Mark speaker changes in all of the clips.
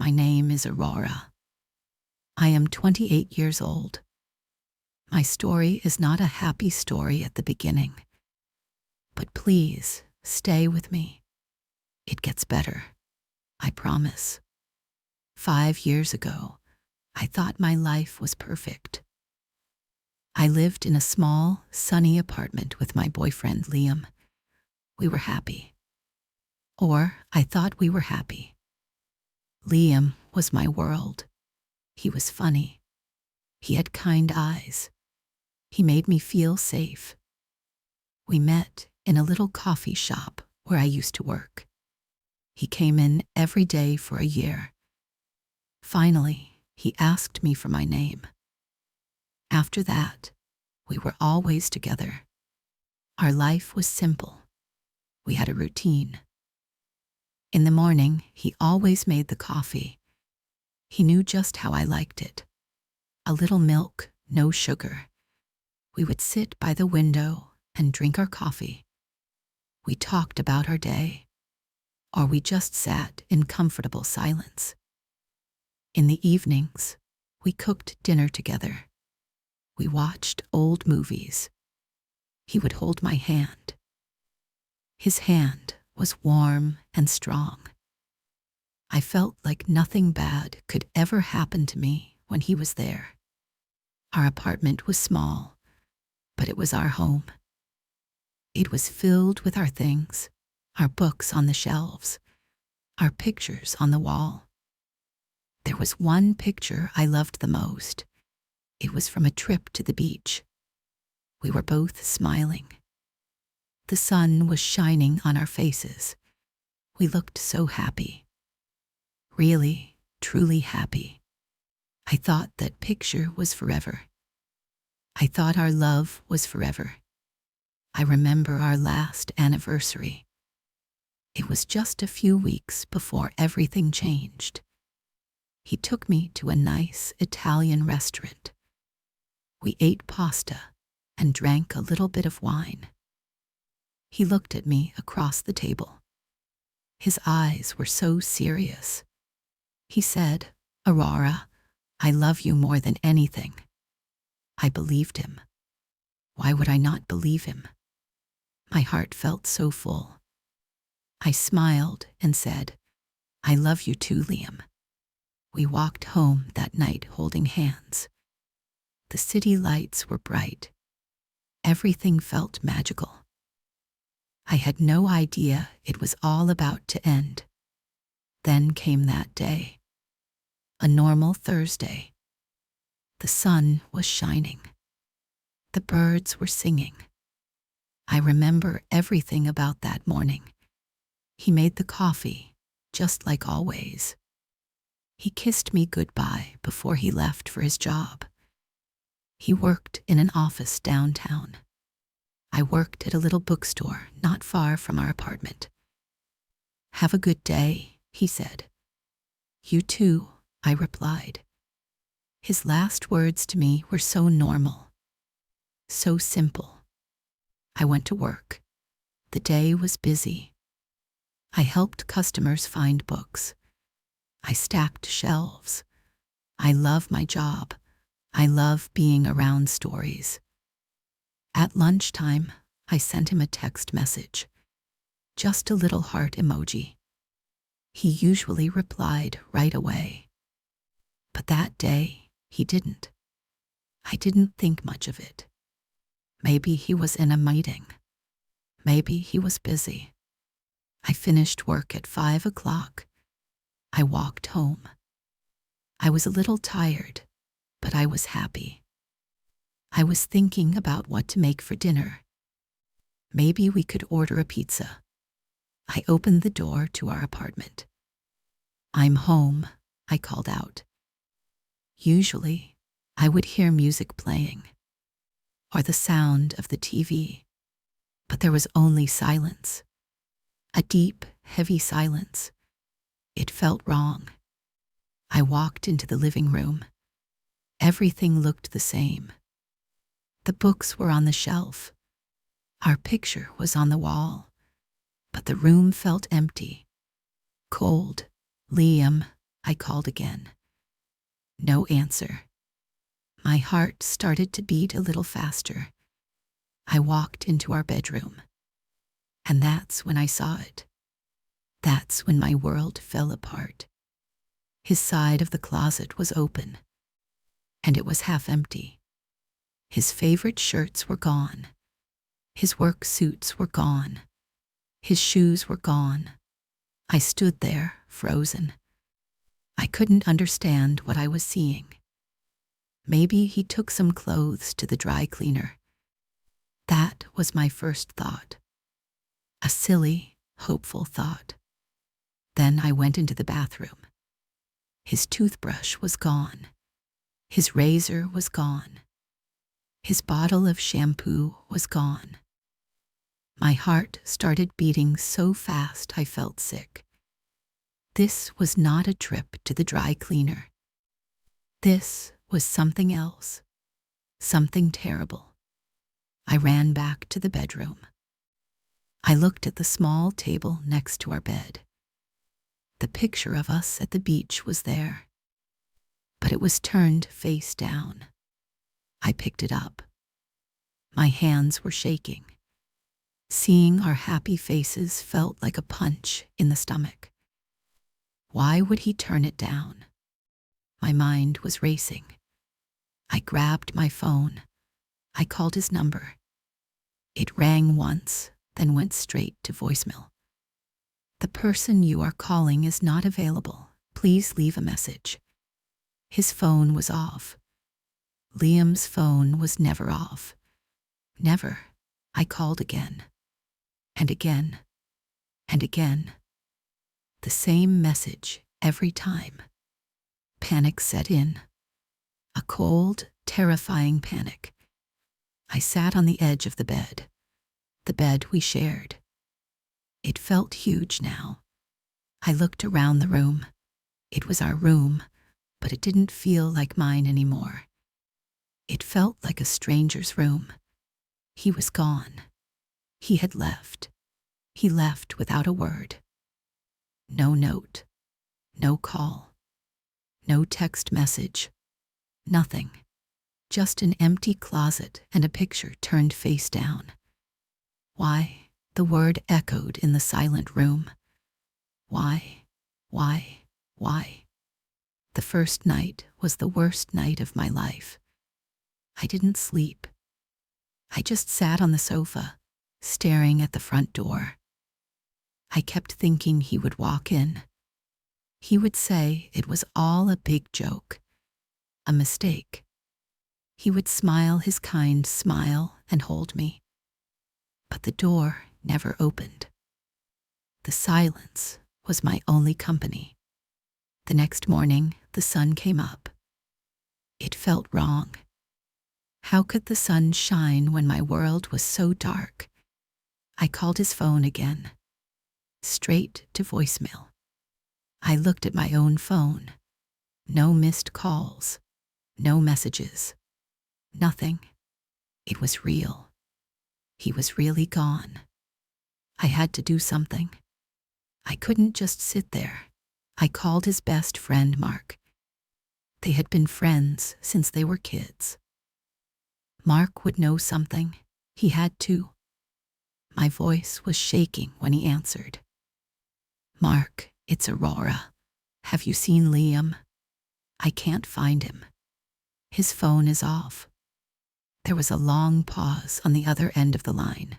Speaker 1: My name is Aurora. I am 28 years old. My story is not a happy story at the beginning. But please, stay with me. It gets better. I promise. 5 years ago, I thought my life was perfect. I lived in a small, sunny apartment with my boyfriend, Liam. We were happy. Or I thought we were happy. Liam was my world. He was funny. He had kind eyes. He made me feel safe. We met in a little coffee shop where I used to work. He came in every day for a year. Finally, he asked me for my name. After that, we were always together. Our life was simple. We had a routine. In the morning, he always made the coffee. He knew just how I liked it. A little milk, no sugar. We would sit by the window and drink our coffee. We talked about our day, or we just sat in comfortable silence. In the evenings, we cooked dinner together. We watched old movies. He would hold my hand. His hand was warm and strong. I felt like nothing bad could ever happen to me when he was there. Our apartment was small, but it was our home. It was filled with our things, our books on the shelves, our pictures on the wall. There was one picture I loved the most. It was from a trip to the beach. We were both smiling. The sun was shining on our faces. We looked so happy. Really, truly happy. I thought that picture was forever. I thought our love was forever. I remember our last anniversary. It was just a few weeks before everything changed. He took me to a nice Italian restaurant. We ate pasta and drank a little bit of wine. He looked at me across the table. His eyes were so serious. He said, "Aurora, I love you more than anything." I believed him. Why would I not believe him? My heart felt so full. I smiled and said, "I love you too, Liam." We walked home that night holding hands. The city lights were bright. Everything felt magical. I had no idea it was all about to end. Then came that day. A normal Thursday. The sun was shining. The birds were singing. I remember everything about that morning. He made the coffee, just like always. He kissed me goodbye before he left for his job. He worked in an office downtown. I worked at a little bookstore not far from our apartment. "Have a good day," he said. "You too," I replied. His last words to me were so normal, so simple. I went to work. The day was busy. I helped customers find books. I stacked shelves. I love my job. I love being around stories. At lunchtime, I sent him a text message, just a little heart emoji. He usually replied right away. But that day, he didn't. I didn't think much of it. Maybe he was in a meeting. Maybe he was busy. I finished work at 5 o'clock. I walked home. I was a little tired, but I was happy. I was thinking about what to make for dinner. Maybe we could order a pizza. I opened the door to our apartment. "I'm home," I called out. Usually, I would hear music playing, or the sound of the TV, but there was only silence. A deep, heavy silence. It felt wrong. I walked into the living room. Everything looked the same. The books were on the shelf. Our picture was on the wall. But the room felt empty. Cold. Liam, I called again. No answer. My heart started to beat a little faster. I walked into our bedroom. And that's when I saw it. That's when my world fell apart. His side of the closet was open, and it was half empty. His favorite shirts were gone. His work suits were gone. His shoes were gone. I stood there, frozen. I couldn't understand what I was seeing. Maybe he took some clothes to the dry cleaner. That was my first thought. A silly, hopeful thought. Then I went into the bathroom. His toothbrush was gone. His razor was gone. His bottle of shampoo was gone. My heart started beating so fast I felt sick. This was not a trip to the dry cleaner. This was something else, something terrible. I ran back to the bedroom. I looked at the small table next to our bed. The picture of us at the beach was there, but it was turned face down. I picked it up. My hands were shaking. Seeing our happy faces felt like a punch in the stomach. Why would he turn it down? My mind was racing. I grabbed my phone. I called his number. It rang once, then went straight to voicemail. The person you are calling is not available. Please leave a message. His phone was off. Liam's phone was never off. Never. I called again. And again. And again. The same message every time. Panic set in. A cold, terrifying panic. I sat on the edge of the bed we shared. It felt huge now. I looked around the room. It was our room, but it didn't feel like mine anymore. It felt like a stranger's room. He was gone. He had left. He left without a word. No note. No call. No text message. Nothing. Just an empty closet and a picture turned face down. Why? The word echoed in the silent room. Why? Why? Why? The first night was the worst night of my life. I didn't sleep. I just sat on the sofa, staring at the front door. I kept thinking he would walk in. He would say it was all a big joke, a mistake. He would smile his kind smile and hold me. But the door never opened. The silence was my only company. The next morning, the sun came up. It felt wrong. How could the sun shine when my world was so dark? I called his phone again. Straight to voicemail. I looked at my own phone. No missed calls. No messages. Nothing. It was real. He was really gone. I had to do something. I couldn't just sit there. I called his best friend, Mark. They had been friends since they were kids. Mark would know something. He had to. My voice was shaking when he answered. Mark, it's Aurora. Have you seen Liam? I can't find him. His phone is off. There was a long pause on the other end of the line.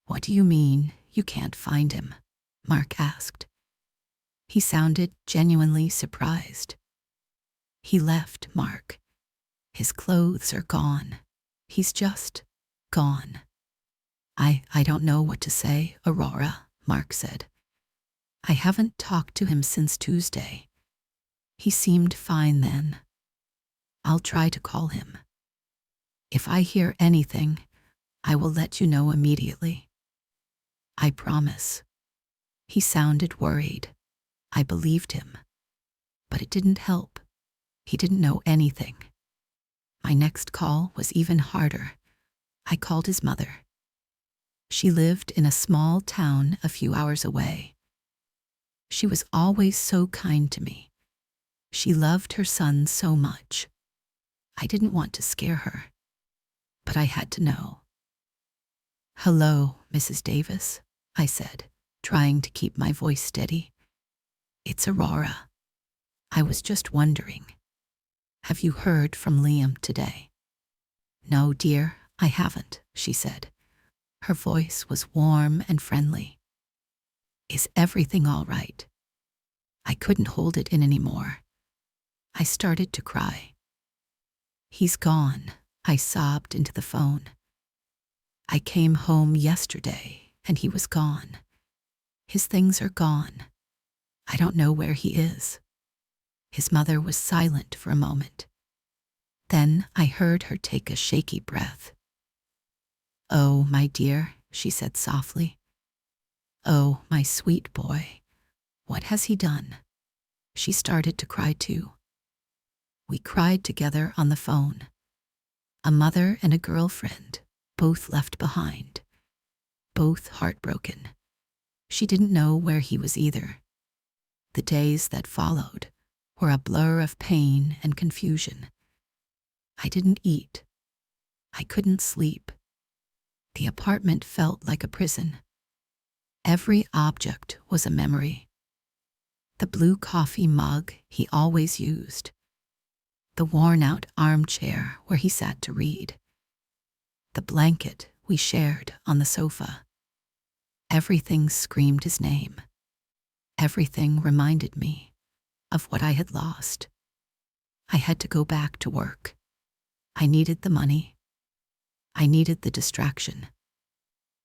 Speaker 1: What do you mean you can't find him? Mark asked. He sounded genuinely surprised. He left, Mark. His clothes are gone. He's just gone. I don't know what to say, Aurora, Mark said. I haven't talked to him since Tuesday. He seemed fine then. I'll try to call him. If I hear anything, I will let you know immediately. I promise. He sounded worried. I believed him. But it didn't help. He didn't know anything. My next call was even harder. I called his mother. She lived in a small town a few hours away. She was always so kind to me. She loved her son so much. I didn't want to scare her, but I had to know. "Hello, Mrs. Davis," I said, trying to keep my voice steady. "It's Aurora. I was just wondering, have you heard from Liam today?" "No, dear, I haven't," she said. Her voice was warm and friendly. "Is everything all right?" I couldn't hold it in anymore. I started to cry. "He's gone," I sobbed into the phone. "I came home yesterday and he was gone. His things are gone. I don't know where he is." His mother was silent for a moment. Then I heard her take a shaky breath. "Oh, my dear," she said softly. "Oh, my sweet boy. What has he done?" She started to cry too. We cried together on the phone. A mother and a girlfriend, both left behind, both heartbroken. She didn't know where he was either. The days that followed were a blur of pain and confusion. I didn't eat. I couldn't sleep. The apartment felt like a prison. Every object was a memory. The blue coffee mug he always used. The worn-out armchair where he sat to read. The blanket we shared on the sofa. Everything screamed his name. Everything reminded me of what I had lost. I had to go back to work. I needed the money. I needed the distraction.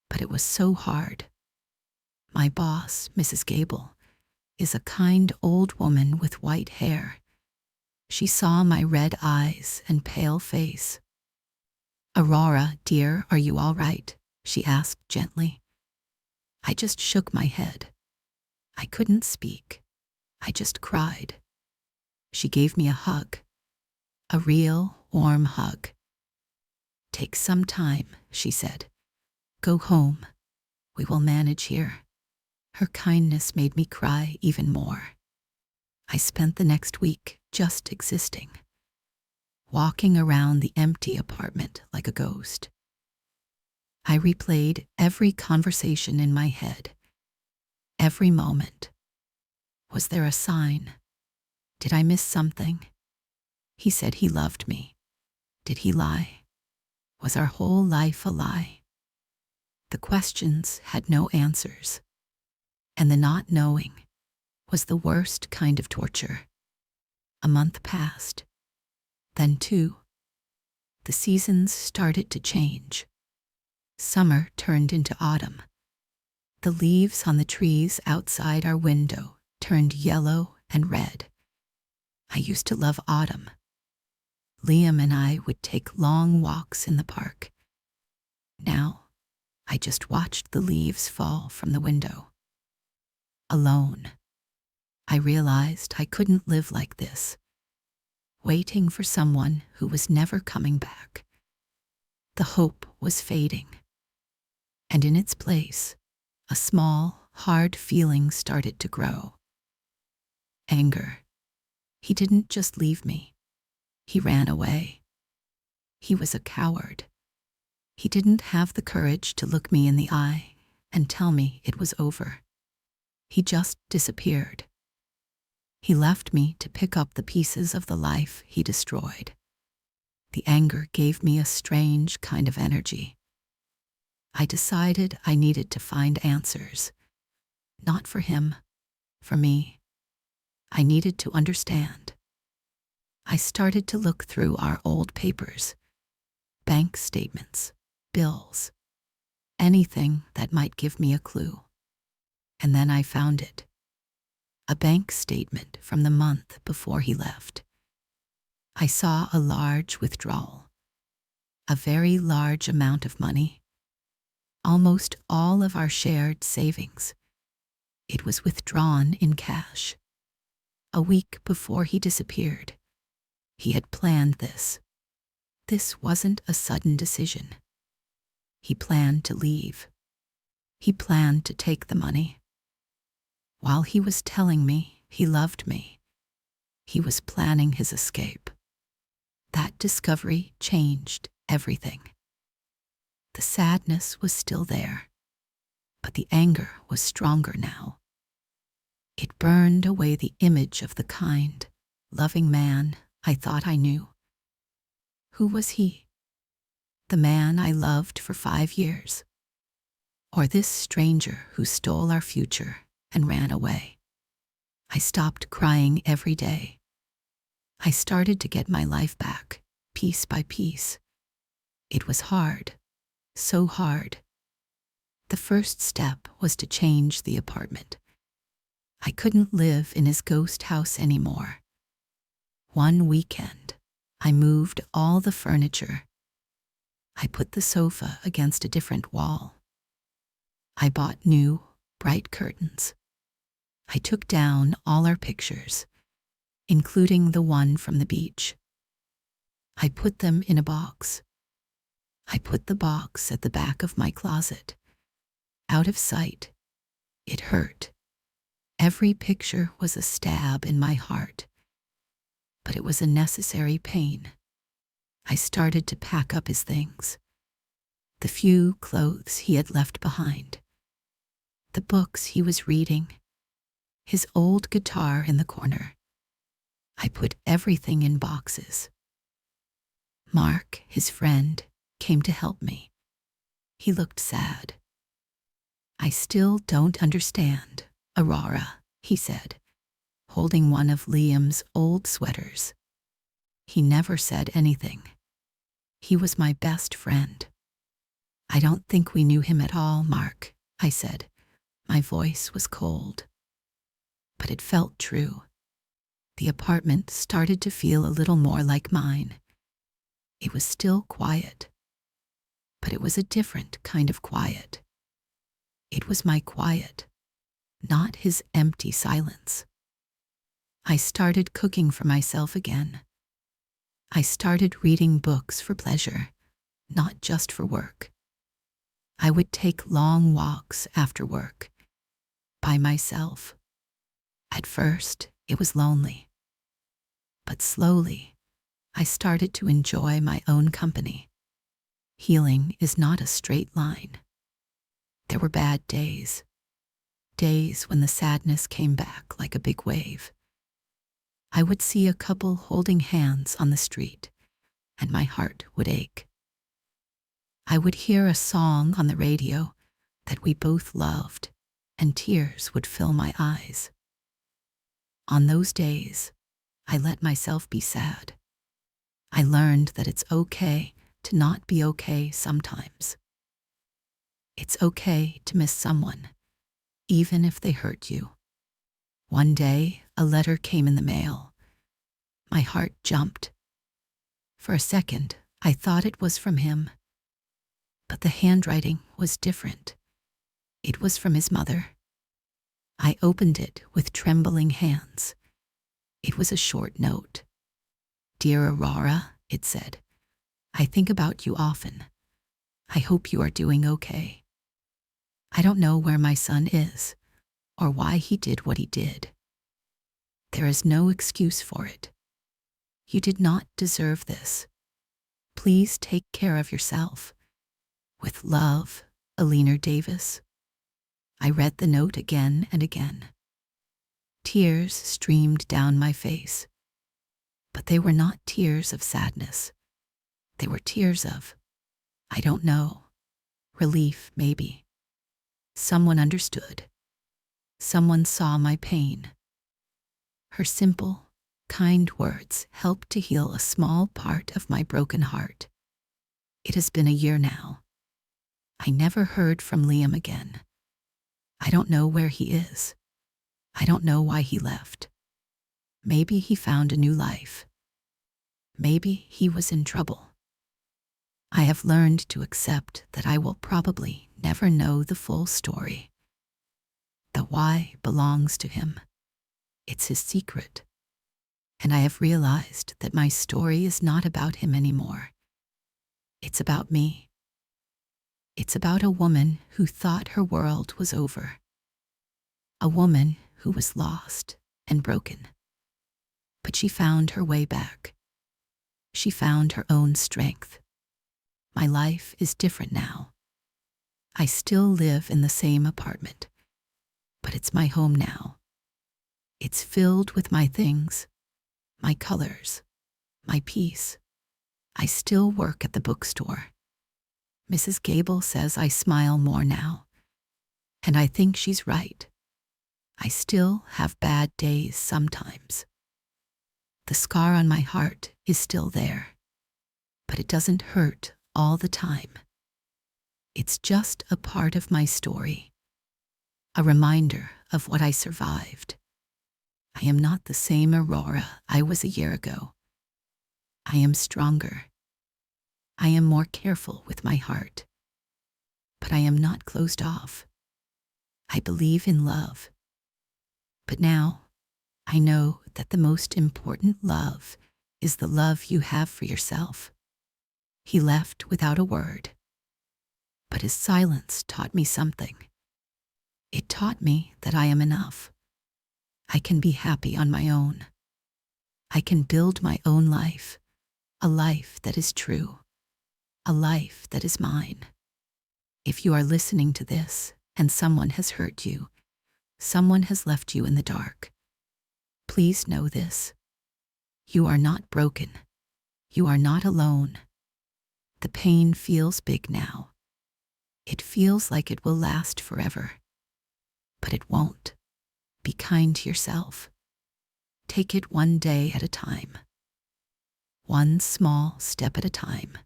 Speaker 1: But it was so hard. My boss, Mrs. Gable, is a kind old woman with white hair. She saw my red eyes and pale face. "Aurora, dear, are you all right?" she asked gently. I just shook my head. I couldn't speak. I just cried. She gave me a hug. A real, warm hug. "Take some time," she said. "Go home. We will manage here." Her kindness made me cry even more. I spent the next week just existing, walking around the empty apartment like a ghost. I replayed every conversation in my head, every moment. Was there a sign? Did I miss something? He said he loved me. Did he lie? Was our whole life a lie? The questions had no answers, and the not knowing was the worst kind of torture. A month passed, then two. The seasons started to change. Summer turned into autumn. The leaves on the trees outside our window turned yellow and red. I used to love autumn. Liam and I would take long walks in the park. Now, I just watched the leaves fall from the window. Alone. I realized I couldn't live like this, waiting for someone who was never coming back. The hope was fading, and in its place, a small, hard feeling started to grow. Anger. He didn't just leave me. He ran away. He was a coward. He didn't have the courage to look me in the eye and tell me it was over. He just disappeared. He left me to pick up the pieces of the life he destroyed. The anger gave me a strange kind of energy. I decided I needed to find answers. Not for him, for me. I needed to understand. I started to look through our old papers, bank statements, bills, anything that might give me a clue. And then I found it. A bank statement from the month before he left. I saw a large withdrawal, a very large amount of money, almost all of our shared savings. It was withdrawn in cash. A week before he disappeared, he had planned this. This wasn't a sudden decision. He planned to leave. He planned to take the money. While he was telling me he loved me, he was planning his escape. That discovery changed everything. The sadness was still there, but the anger was stronger now. It burned away the image of the kind, loving man I thought I knew. Who was he? The man I loved for 5 years? Or this stranger who stole our future and ran away? I stopped crying every day. I started to get my life back, piece by piece. It was hard, so hard. The first step was to change the apartment. I couldn't live in his ghost house anymore. One weekend, I moved all the furniture. I put the sofa against a different wall. I bought new, bright curtains. I took down all our pictures, including the one from the beach. I put them in a box. I put the box at the back of my closet, out of sight. It hurt. Every picture was a stab in my heart, but it was a necessary pain. I started to pack up his things, the few clothes he had left behind, the books he was reading, his old guitar in the corner. I put everything in boxes. Mark, his friend, came to help me. He looked sad. "I still don't understand, Aurora," he said, holding one of Liam's old sweaters. He never said anything. He was my best friend. "I don't think we knew him at all, Mark," I said. My voice was cold, but it felt true. The apartment started to feel a little more like mine. It was still quiet, but it was a different kind of quiet. It was my quiet, not his empty silence. I started cooking for myself again. I started reading books for pleasure, not just for work. I would take long walks after work, by myself. At first, it was lonely. But slowly, I started to enjoy my own company. Healing is not a straight line. There were bad days, days when the sadness came back like a big wave. I would see a couple holding hands on the street, and my heart would ache. I would hear a song on the radio that we both loved, and tears would fill my eyes. On those days, I let myself be sad. I learned that it's okay to not be okay sometimes. It's okay to miss someone, even if they hurt you. One day, a letter came in the mail. My heart jumped. For a second, I thought it was from him. But the handwriting was different. It was from his mother. I opened it with trembling hands. It was a short note. "Dear Aurora," it said, "I think about you often. I hope you are doing okay. I don't know where my son is, or why he did what he did. There is no excuse for it. You did not deserve this. Please take care of yourself. With love, Alina Davis." I read the note again and again. Tears streamed down my face, but they were not tears of sadness. They were tears of, I don't know, relief maybe. Someone understood. Someone saw my pain. Her simple, kind words helped to heal a small part of my broken heart. It has been a year now. I never heard from Liam again. I don't know where he is. I don't know why he left. Maybe he found a new life. Maybe he was in trouble. I have learned to accept that I will probably never know the full story. The why belongs to him. It's his secret. And I have realized that my story is not about him anymore. It's about me. It's about a woman who thought her world was over. A woman who was lost and broken. But she found her way back. She found her own strength. My life is different now. I still live in the same apartment, but it's my home now. It's filled with my things, my colors, my peace. I still work at the bookstore. Mrs. Gable says I smile more now, and I think she's right. I still have bad days sometimes. The scar on my heart is still there, but it doesn't hurt all the time. It's just a part of my story, a reminder of what I survived. I am not the same Aurora I was a year ago. I am stronger. I am more careful with my heart. But I am not closed off. I believe in love. But now, I know that the most important love is the love you have for yourself. He left without a word, but his silence taught me something. It taught me that I am enough. I can be happy on my own. I can build my own life, a life that is true, a life that is mine. If you are listening to this and someone has hurt you, someone has left you in the dark, please know this. You are not broken. You are not alone. The pain feels big now. It feels like it will last forever. But it won't. Be kind to yourself. Take it one day at a time. One small step at a time.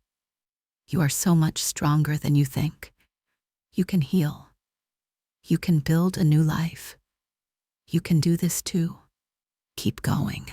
Speaker 1: You are so much stronger than you think. You can heal. You can build a new life. You can do this too. Keep going.